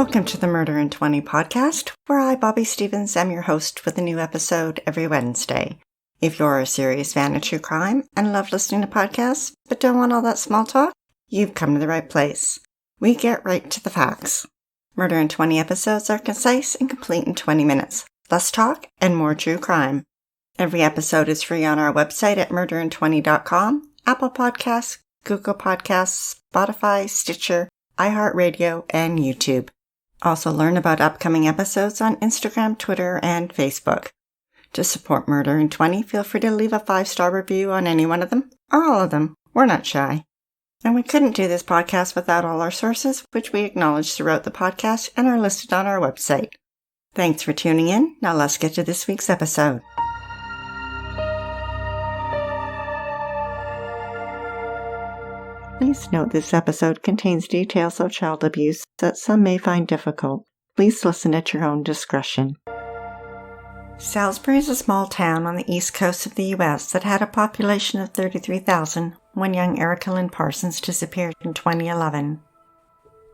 Welcome to the Murder in 20 podcast, where I, Bobby Stevens, am your host with a new episode every Wednesday. If you're a serious fan of true crime and love listening to podcasts, but don't want all that small talk, you've come to the right place. We get right to the facts. Murder in 20 episodes are concise and complete in 20 minutes. Less talk and more true crime. Every episode is free on our website at murderin20.com, Apple Podcasts, Google Podcasts, Spotify, Stitcher, iHeartRadio, and YouTube. Also learn about upcoming episodes on Instagram, Twitter, and Facebook. To support Murder in 20, feel free to leave a 5-star review on any one of them, or all of them. We're not shy. And we couldn't do this podcast without all our sources, which we acknowledge throughout the podcast and are listed on our website. Thanks for tuning in. Now let's get to this week's episode. Please note this episode contains details of child abuse that some may find difficult. Please listen at your own discretion. Salisbury is a small town on the east coast of the U.S. that had a population of 33,000 when young Erica Parsons disappeared in 2011.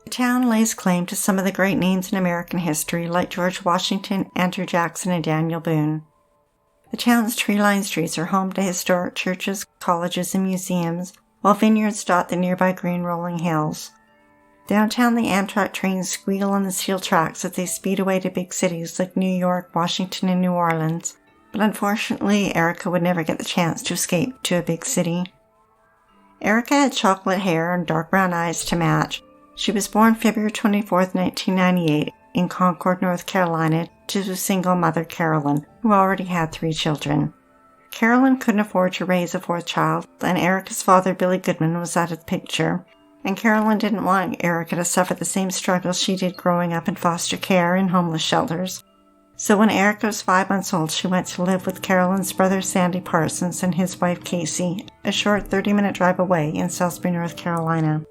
The town lays claim to some of the great names in American history like George Washington, Andrew Jackson, and Daniel Boone. The town's tree-lined streets are home to historic churches, colleges, and museums, while vineyards dot the nearby green rolling hills. Downtown, the Amtrak trains squeal on the steel tracks as they speed away to big cities like New York, Washington, and New Orleans, but unfortunately, Erica would never get the chance to escape to a big city. Erica had chocolate hair and dark brown eyes to match. She was born February 24, 1998, in Concord, North Carolina, to a single mother, Carolyn, who already had 3 children. Carolyn couldn't afford to raise a 4th child, and Erica's father, Billy Goodman, was out of the picture, and Carolyn didn't want Erica to suffer the same struggles she did growing up in foster care and homeless shelters. So when Erica was 5 months old, she went to live with Carolyn's brother, Sandy Parsons, and his wife, Casey, a short 30-minute drive away in Salisbury, North Carolina.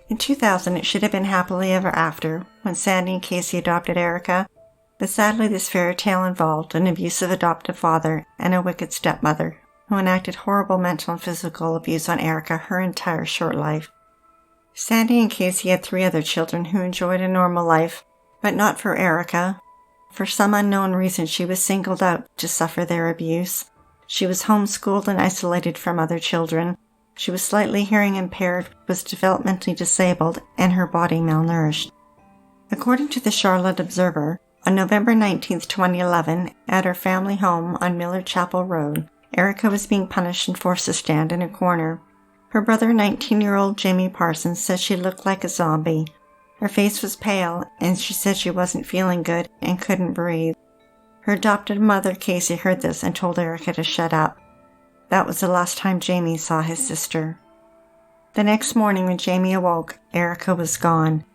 In 2000, it should have been happily ever after when Sandy and Casey adopted Erica, but sadly this fairy tale involved an abusive adoptive father and a wicked stepmother who enacted horrible mental and physical abuse on Erica her entire short life. Sandy and Casey had 3 other children who enjoyed a normal life, but not for Erica. For some unknown reason, she was singled out to suffer their abuse. She was homeschooled and isolated from other children. She was slightly hearing impaired, was developmentally disabled, and her body malnourished. According to the Charlotte Observer, on November 19, 2011, at her family home on Miller Chapel Road, Erica was being punished and forced to stand in a corner. Her brother, 19-year-old Jamie Parsons, said she looked like a zombie. Her face was pale, and she said she wasn't feeling good and couldn't breathe. Her adopted mother, Casey, heard this and told Erica to shut up. That was the last time Jamie saw his sister. The next morning when Jamie awoke, Erica was gone,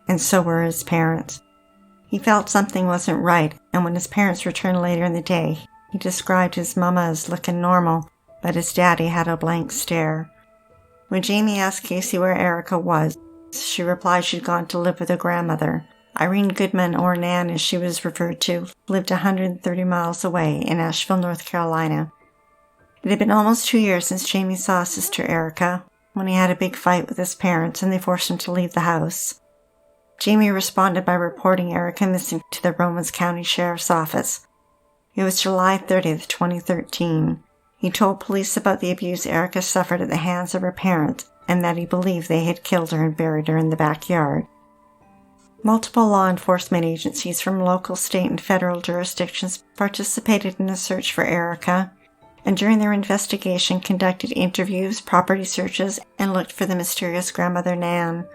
and so were his parents. He felt something wasn't right, and when his parents returned later in the day, he described his mama as looking normal, but his daddy had a blank stare. When Jamie asked Casey where Erica was, she replied she'd gone to live with her grandmother. Irene Goodman, or Nan as she was referred to, lived 130 miles away in Asheville, North Carolina. It had been almost 2 years since Jamie saw sister Erica, when he had a big fight with his parents and they forced him to leave the house. Jamie responded by reporting Erica missing to the Romans County Sheriff's Office. It was July 30th, 2013. He told police about the abuse Erica suffered at the hands of her parents and that he believed they had killed her and buried her in the backyard. Multiple law enforcement agencies from local, state, and federal jurisdictions participated in the search for Erica, and during their investigation conducted interviews, property searches, and looked for the mysterious grandmother Nan.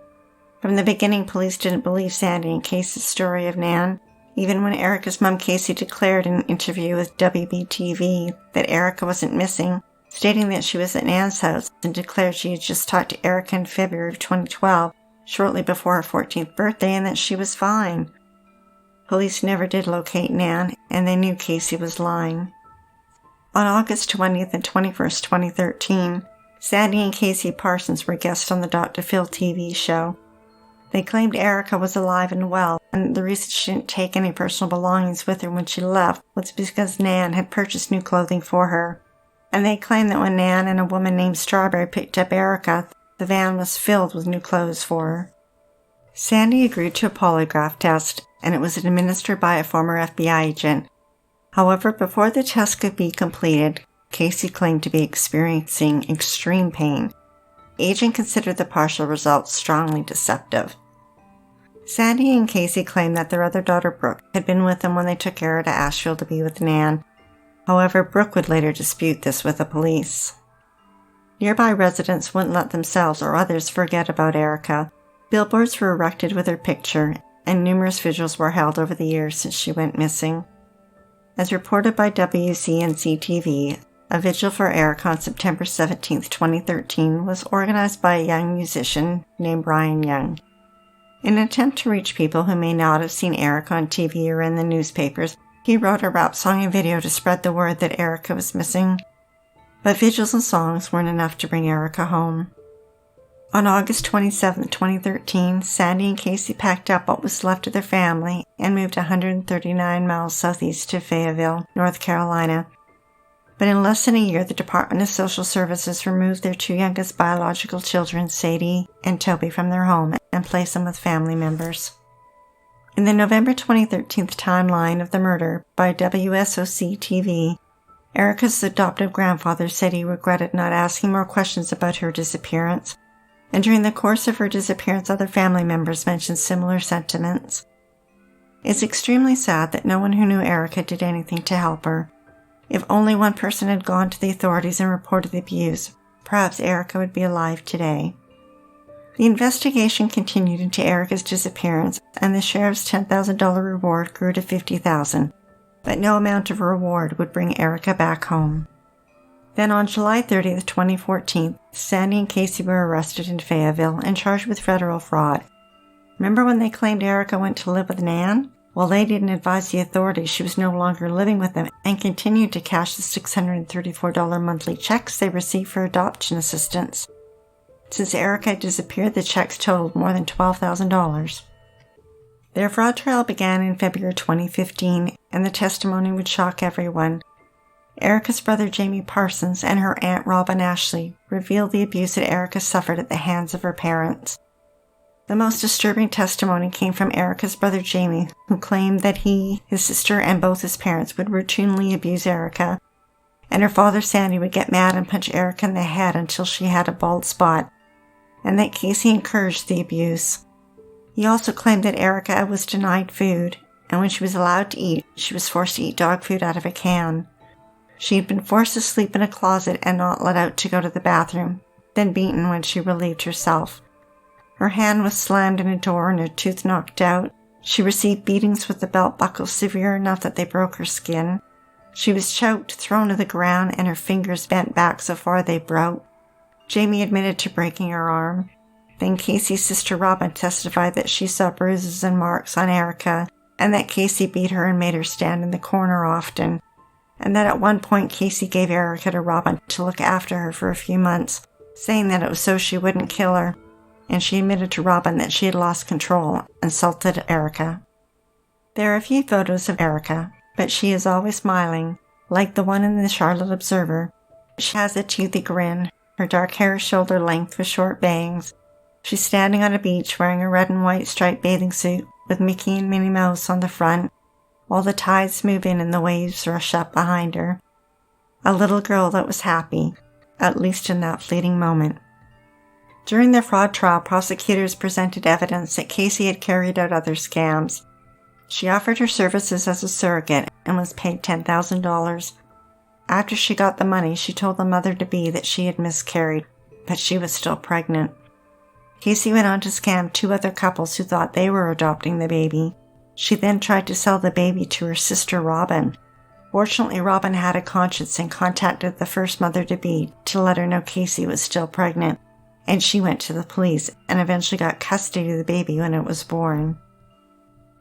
From the beginning, police didn't believe Sandy and Casey's story of Nan, even when Erica's mom Casey declared in an interview with WBTV that Erica wasn't missing, stating that she was at Nan's house and declared she had just talked to Erica in February of 2012, shortly before her 14th birthday, and that she was fine. Police never did locate Nan, and they knew Casey was lying. On August 20th and 21st, 2013, Sandy and Casey Parsons were guests on the Dr. Phil TV show. They claimed Erica was alive and well, and the reason she didn't take any personal belongings with her when she left was because Nan had purchased new clothing for her. And they claimed that when Nan and a woman named Strawberry picked up Erica, the van was filled with new clothes for her. Sandy agreed to a polygraph test, and it was administered by a former FBI agent. However, before the test could be completed, Casey claimed to be experiencing extreme pain. The agent considered the partial results strongly deceptive. Sandy and Casey claimed that their other daughter, Brooke, had been with them when they took Erica to Asheville to be with Nan. However, Brooke would later dispute this with the police. Nearby residents wouldn't let themselves or others forget about Erica. Billboards were erected with her picture, and numerous vigils were held over the years since she went missing. As reported by WCNC-TV, a vigil for Erica on September 17, 2013 was organized by a young musician named Brian Young. In an attempt to reach people who may not have seen Erica on TV or in the newspapers, he wrote a rap song and video to spread the word that Erica was missing. But vigils and songs weren't enough to bring Erica home. On August 27, 2013, Sandy and Casey packed up what was left of their family and moved 139 miles southeast to Fayetteville, North Carolina. But in less than a year, the Department of Social Services removed their two youngest biological children, Sadie and Toby, from their home and placed them with family members. In the November 2013 timeline of the murder by WSOC-TV, Erica's adoptive grandfather said he regretted not asking more questions about her disappearance, and during the course of her disappearance, other family members mentioned similar sentiments. It's extremely sad that no one who knew Erica did anything to help her. If only one person had gone to the authorities and reported the abuse, perhaps Erica would be alive today. The investigation continued into Erica's disappearance, and the sheriff's $10,000 reward grew to $50,000, but no amount of reward would bring Erica back home. Then on July 30, 2014, Sandy and Casey were arrested in Fayetteville and charged with federal fraud. Remember when they claimed Erica went to live with Nan? Well, they didn't advise the authorities she was no longer living with them and continued to cash the $634 monthly checks they received for adoption assistance. Since Erica had disappeared, the checks totaled more than $12,000. Their fraud trial began in February 2015, and the testimony would shock everyone. Erica's brother Jamie Parsons and her aunt Robin Ashley revealed the abuse that Erica suffered at the hands of her parents. The most disturbing testimony came from Erica's brother Jamie, who claimed that he, his sister, and both his parents would routinely abuse Erica, and her father Sandy would get mad and punch Erica in the head until she had a bald spot, and that Casey encouraged the abuse. He also claimed that Erica was denied food, and when she was allowed to eat, she was forced to eat dog food out of a can. She had been forced to sleep in a closet and not let out to go to the bathroom, then beaten when she relieved herself. Her hand was slammed in a door and her tooth knocked out. She received beatings with the belt buckle severe enough that they broke her skin. She was choked, thrown to the ground, and her fingers bent back so far they broke. Jamie admitted to breaking her arm. Then Casey's sister Robin testified that she saw bruises and marks on Erica, and that Casey beat her and made her stand in the corner often, and that at one point Casey gave Erica to Robin to look after her for a few months, saying that it was so she wouldn't kill her, and she admitted to Robin that she had lost control and insulted Erica. There are a few photos of Erica, but she is always smiling, like the one in the Charlotte Observer. She has a toothy grin, her dark hair is shoulder length with short bangs. She's standing on a beach wearing a red and white striped bathing suit with Mickey and Minnie Mouse on the front, while the tides move in and the waves rush up behind her. A little girl that was happy, at least in that fleeting moment. During the fraud trial, prosecutors presented evidence that Casey had carried out other scams. She offered her services as a surrogate and was paid $10,000. After she got the money, she told the mother-to-be that she had miscarried, but she was still pregnant. Casey went on to scam two other couples who thought they were adopting the baby. She then tried to sell the baby to her sister Robin. Fortunately, Robin had a conscience and contacted the first mother-to-be to let her know Casey was still pregnant, and she went to the police and eventually got custody of the baby when it was born.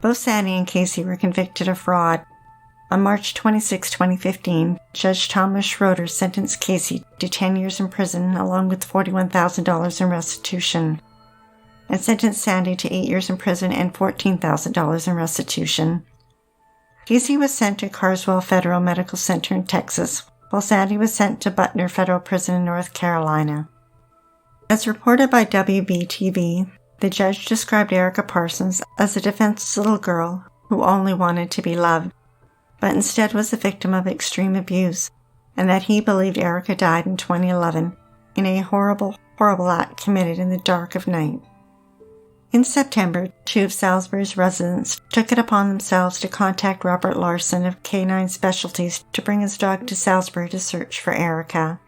Both Sandy and Casey were convicted of fraud. On March 26, 2015, Judge Thomas Schroeder sentenced Casey to 10 years in prison along with $41,000 in restitution, and sentenced Sandy to 8 years in prison and $14,000 in restitution. Casey was sent to Carswell Federal Medical Center in Texas, while Sandy was sent to Butner Federal Prison in North Carolina. As reported by WBTV, The judge described Erica Parsons as a defenseless little girl who only wanted to be loved, but instead was the victim of extreme abuse, and that he believed Erica died in 2011 in a horrible, horrible act committed in the dark of night. In September, 2 of Salisbury's residents took it upon themselves to contact Robert Larson of Canine Specialties to bring his dog to Salisbury to search for Erica.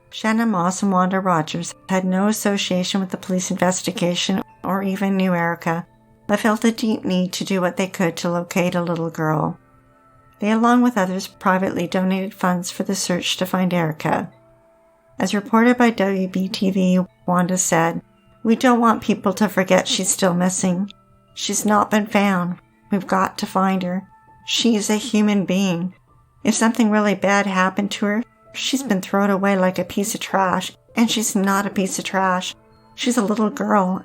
Shannon Moss and Wanda Rogers had no association with the police investigation or even knew Erica, but felt a deep need to do what they could to locate a little girl. They, along with others, privately donated funds for the search to find Erica. As reported by WBTV, Wanda said, "We don't want people to forget she's still missing. She's not been found. We've got to find her. She is a human being. If something really bad happened to her, she's been thrown away like a piece of trash, and she's not a piece of trash. She's a little girl.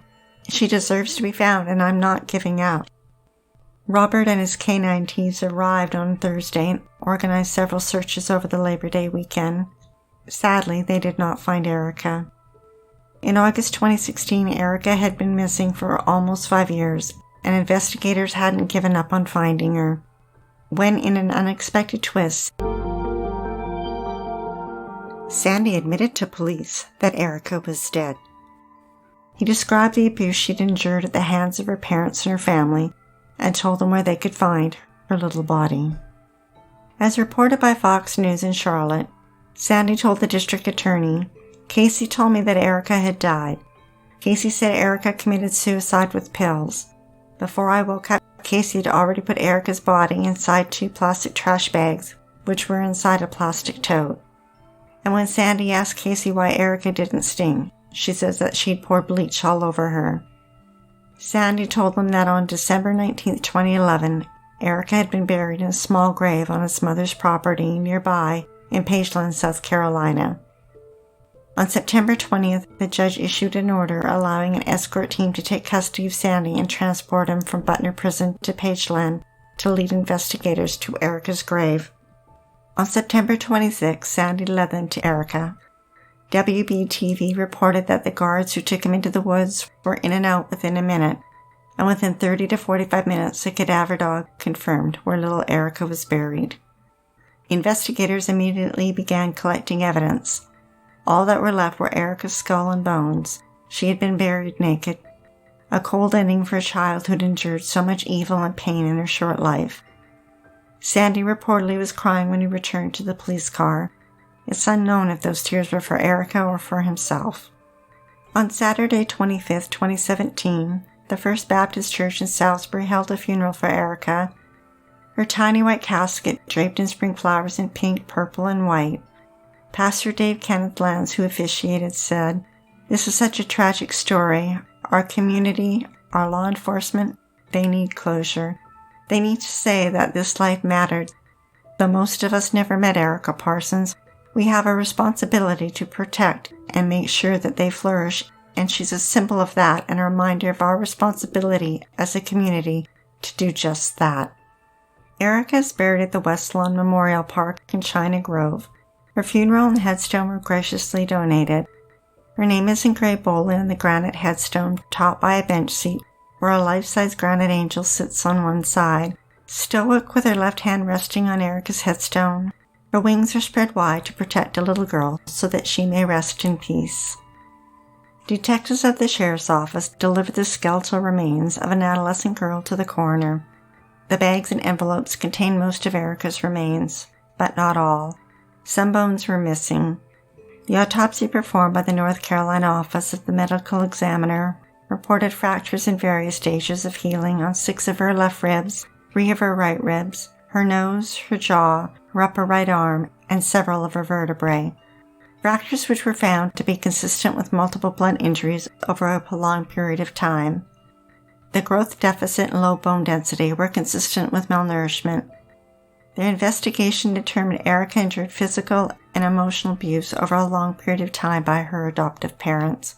She deserves to be found, and I'm not giving up." Robert and his canine teams arrived on Thursday and organized several searches over the Labor Day weekend. Sadly, they did not find Erica. In August 2016, Erica had been missing for almost 5 years, and investigators hadn't given up on finding her. When, in an unexpected twist, Sandy admitted to police that Erica was dead. He described the abuse she'd endured at the hands of her parents and her family, and told them where they could find her little body. As reported by Fox News in Charlotte, Sandy told the district attorney, "Casey told me that Erica had died. Casey said Erica committed suicide with pills. Before I woke up, Casey had already put Erica's body inside 2 plastic trash bags, which were inside a plastic tote." And when Sandy asked Casey why Erica didn't sting, she says that she'd poured bleach all over her. Sandy told them that on December 19, 2011, Erica had been buried in a small grave on his mother's property nearby in Pageland, South Carolina. On September 20th, the judge issued an order allowing an escort team to take custody of Sandy and transport him from Butner Prison to Pageland to lead investigators to Erica's grave. On September 26, Sandy led them to Erica. WBTV reported that the guards who took him into the woods were in and out within a minute, and within 30 to 45 minutes, a cadaver dog confirmed where little Erica was buried. Investigators immediately began collecting evidence. All that were left were Erica's skull and bones. She had been buried naked. A cold ending for a child who'd endured so much evil and pain in her short life. Sandy reportedly was crying when he returned to the police car. It's unknown if those tears were for Erica or for himself. On Saturday, 25, 2017, the First Baptist Church in Salisbury held a funeral for Erica. Her tiny white casket, draped in spring flowers in pink, purple, and white. Pastor Dave Kenneth Lance, who officiated, said, "This is such a tragic story. Our community, our law enforcement, they need closure. They need to say that this life mattered. Though most of us never met Erica Parsons, we have a responsibility to protect and make sure that they flourish, and she's a symbol of that and a reminder of our responsibility as a community to do just that." Erica is buried at the West Lawn Memorial Park in China Grove. Her funeral and headstone were graciously donated. Her name is engraved boldly on the granite headstone, topped by a bench seat, where a life-size granite angel sits on one side, stoic with her left hand resting on Erica's headstone. Her wings are spread wide to protect a little girl so that she may rest in peace. Detectives of the sheriff's office delivered the skeletal remains of an adolescent girl to the coroner. The bags and envelopes contained most of Erica's remains, but not all. Some bones were missing. The autopsy performed by the North Carolina Office of the Medical Examiner reported fractures in various stages of healing on 6 of her left ribs, 3 of her right ribs, her nose, her jaw, her upper right arm, and several of her vertebrae. Fractures which were found to be consistent with multiple blunt injuries over a prolonged period of time. The growth deficit and low bone density were consistent with malnourishment. Their investigation determined Erica endured physical and emotional abuse over a long period of time by her adoptive parents,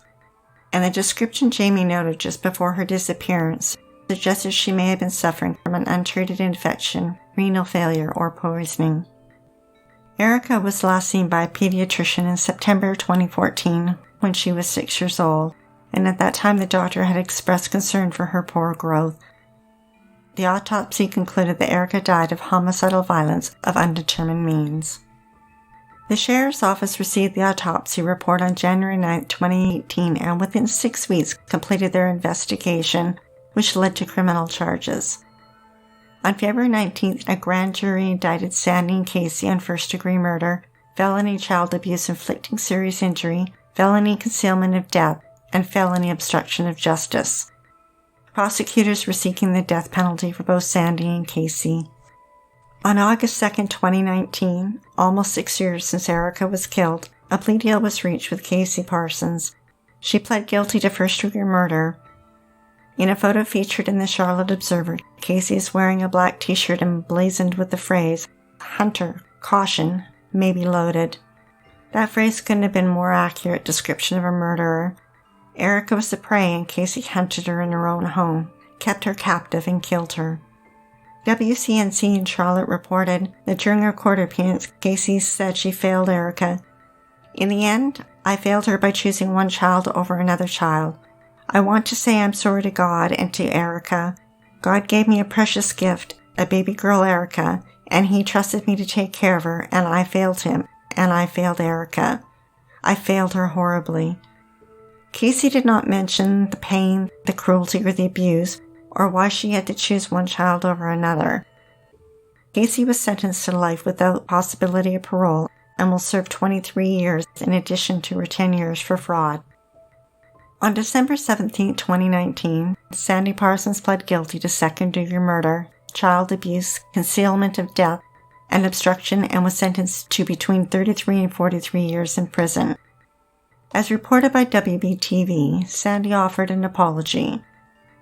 and the description Jamie noted just before her disappearance suggested she may have been suffering from an untreated infection, renal failure, or poisoning. Erica was last seen by a pediatrician in September 2014 when she was 6 years old, and at that time the doctor had expressed concern for her poor growth. The autopsy concluded that Erica died of homicidal violence of undetermined means. The Sheriff's Office received the autopsy report on January 9, 2018, and within 6 weeks completed their investigation, which led to criminal charges. On February 19th, a grand jury indicted Sandy and Casey on first-degree murder, felony child abuse inflicting serious injury, felony concealment of death, and felony obstruction of justice. Prosecutors were seeking the death penalty for both Sandy and Casey. On August 2, 2019, almost 6 years since Erica was killed, a plea deal was reached with Casey Parsons. She pled guilty to first-degree murder. In a photo featured in the Charlotte Observer, Casey is wearing a black t-shirt emblazoned with the phrase, "Hunter, caution, may be loaded." That phrase couldn't have been a more accurate description of a murderer. Erica was the prey and Casey hunted her in her own home, kept her captive, and killed her. WCNC in Charlotte reported that during her court appearance, Casey said she failed Erica. "In the end, I failed her by choosing one child over another child. I want to say I'm sorry to God and to Erica. God gave me a precious gift, a baby girl Erica, and he trusted me to take care of her, and I failed him, and I failed Erica. I failed her horribly." Casey did not mention the pain, the cruelty, or the abuse, or why she had to choose one child over another. Casey was sentenced to life without possibility of parole and will serve 23 years in addition to her 10 years for fraud. On December 17, 2019, Sandy Parsons pled guilty to second-degree murder, child abuse, concealment of death, and obstruction, and was sentenced to between 33 and 43 years in prison. As reported by WBTV, Sandy offered an apology.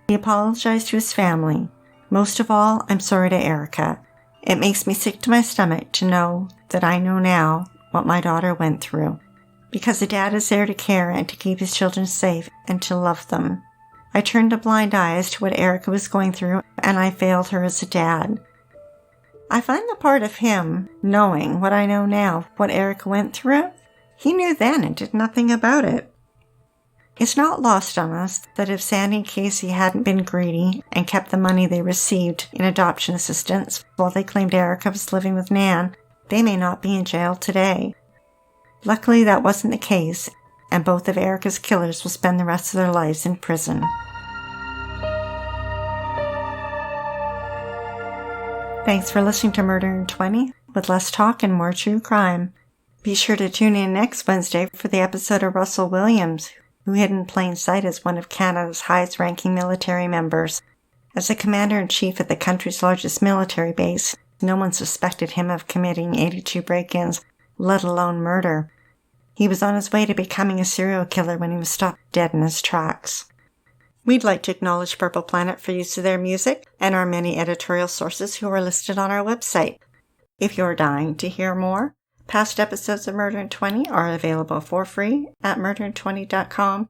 He apologized to his family. "Most of all, I'm sorry to Erica. It makes me sick to my stomach to know that I know now what my daughter went through, because a dad is there to care and to keep his children safe and to love them. I turned a blind eye as to what Erica was going through, and I failed her as a dad. I find the part of him, knowing what I know now, what Erica went through, he knew then and did nothing about it." It's not lost on us that if Sandy and Casey hadn't been greedy and kept the money they received in adoption assistance while they claimed Erica was living with Nan, they may not be in jail today. Luckily, that wasn't the case, and both of Erica's killers will spend the rest of their lives in prison. Thanks for listening to Murder in 20, with less talk and more true crime. Be sure to tune in next Wednesday for the episode of Russell Williams, who hid in plain sight as one of Canada's highest-ranking military members. As the commander-in-chief at the country's largest military base, no one suspected him of committing 82 break-ins, let alone murder. He was on his way to becoming a serial killer when he was stopped dead in his tracks. We'd like to acknowledge Purple Planet for use of their music and our many editorial sources who are listed on our website. If you're dying to hear more, past episodes of Murder in 20 are available for free at murderin20.com,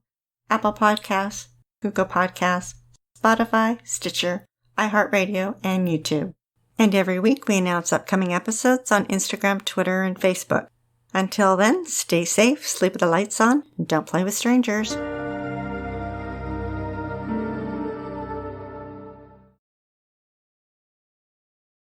Apple Podcasts, Google Podcasts, Spotify, Stitcher, iHeartRadio, and YouTube. And every week we announce upcoming episodes on Instagram, Twitter, and Facebook. Until then, stay safe, sleep with the lights on, and don't play with strangers.